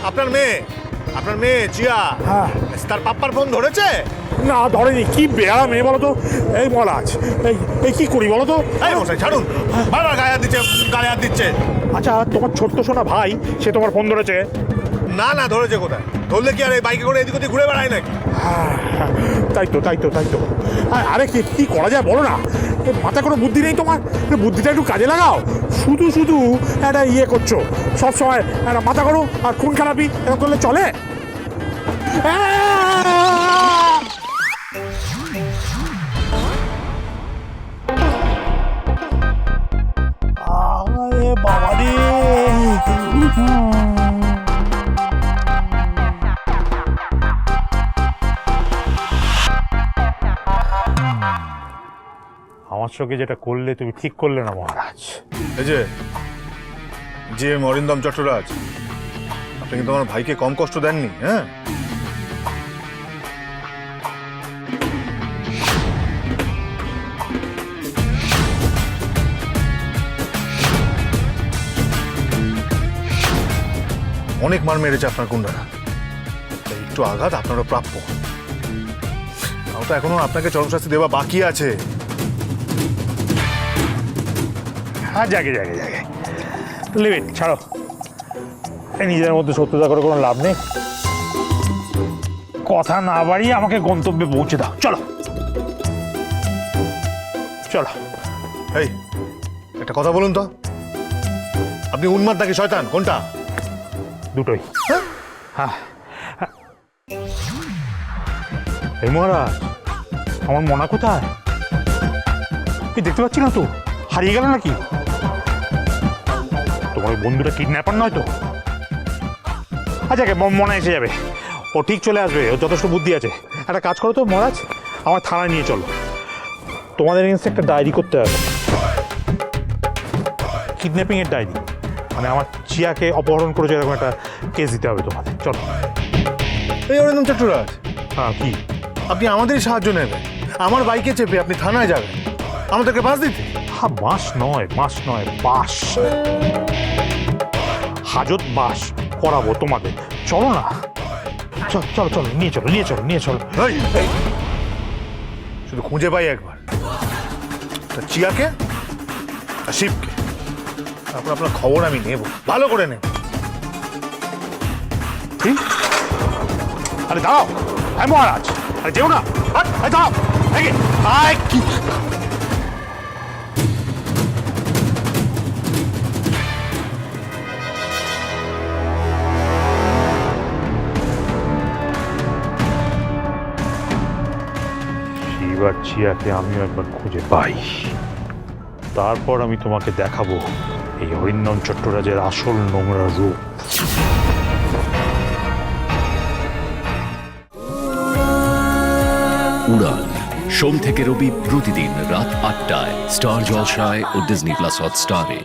আপনার মেয়ে জিয়া, হ্যাঁ। তার পাপ্পার ফোন ধরেছে? না ধরেনি। কি বেড়া মেয়ে বলো তো। এই মহারাজ, এই কি করি বলো তো। এই মশাই ছাড়ুন, বারবার গায়ে হাত দিচ্ছে। আচ্ছা, তোমার ছোট্ট সোনা ভাই সে তোমার ফোন ধরেছে? না ধরেছে কোথায়? ধরলে কি আর এই বাইকে করে এদিক ওদিক ঘুরে বেড়ায় নাকি? তাই তো। আরে কি করা যায় বলো না। মাথা কোনো বুদ্ধি নেই তোমার? বুদ্ধিটা একটু কাজে লাগাও। শুধু একটা ইয়ে করছো সবসময়, একটা মাথা করো আর খুন খারাপি এরকম করলে চলে? আরে বাবা রে! আমার সঙ্গে যেটা করলে তুমি ঠিক করলে না মহারাজ। এই যে অরিন্দম চট্টরাজ, আপনি কিন্তু আমার ভাইকে কম কষ্ট দেননি। হ্যাঁ, অনেক মার মেরেছে আপনার গুন্ডারা, তাই একটু আঘাত আপনারও প্রাপ্য। তাও তো এখনো আপনাকে চরম শাস্তি দেওয়া বাকি আছে। হ্যাঁ, জাগে লিমিট ছাড়ো। নিজের মধ্যে সত্যতা করে কোনো লাভ নেই। কথা না বাড়িয়ে আমাকে গন্তব্যে পৌঁছে দাও। চলো। এই একটা কথা বলুন তো, আপনি উন্মাদ নাকি শয়তান, কোনটা? দুটোই। হ্যাঁ। এই মহারাজ, আমার মনা কোথায়? কি দেখতে পাচ্ছি না তো? হারিয়ে গেল নাকি? তোমার বন্ধুটা কিডন্যাপার নয় তো? আচ্ছা, মনে এসে যাবে, ও ঠিক চলে আসবে, ও যথেষ্ট বুদ্ধি আছে। একটা কাজ করো তো মহারাজ, আমার থানায় নিয়ে চলো। তোমাদের এগেন্সে একটা ডায়েরি করতে হবে, কিডন্যাপিং এর ডায়েরি। মানে আমার চিয়াকে অপহরণ করেছে এরকম একটা কেস দিতে হবে তোমাদের। চলো। এই অরিন্দম চট্টরাজ, হ্যাঁ কি? আপনি আমাদেরই সাহায্য নেবেন? আমার বাইকে চেপে আপনি থানায় যাবেন আমাদেরকে বাস দিতে? হ্যাঁ, মাস নয় বাস, হাজত বাস করাবো তোমাদের। চলো না, চলো, নিয়ে চলো। এই, শুধু খুঁজে পাই একবার চিয়াকে আর শিবকে, তারপর আপনার খবর আমি নেব, ভালো করে নেব। আরে দাঁড়াও, হ্যাঁ মহারাজ, আরে যেও না, দাঁড়াও। কি এবার চিয়াকে আমিও একবার খুঁজে পাই, তারপর আমি তোমাকে দেখাবো এই অরিন্দম চট্টরাজের আসল নোংরা রূপ। উড়ান সোম থেকে রবি প্রতিদিন রাত ৮টায় স্টার জলসায় ও ডিজনি প্লাস হটস্টারে।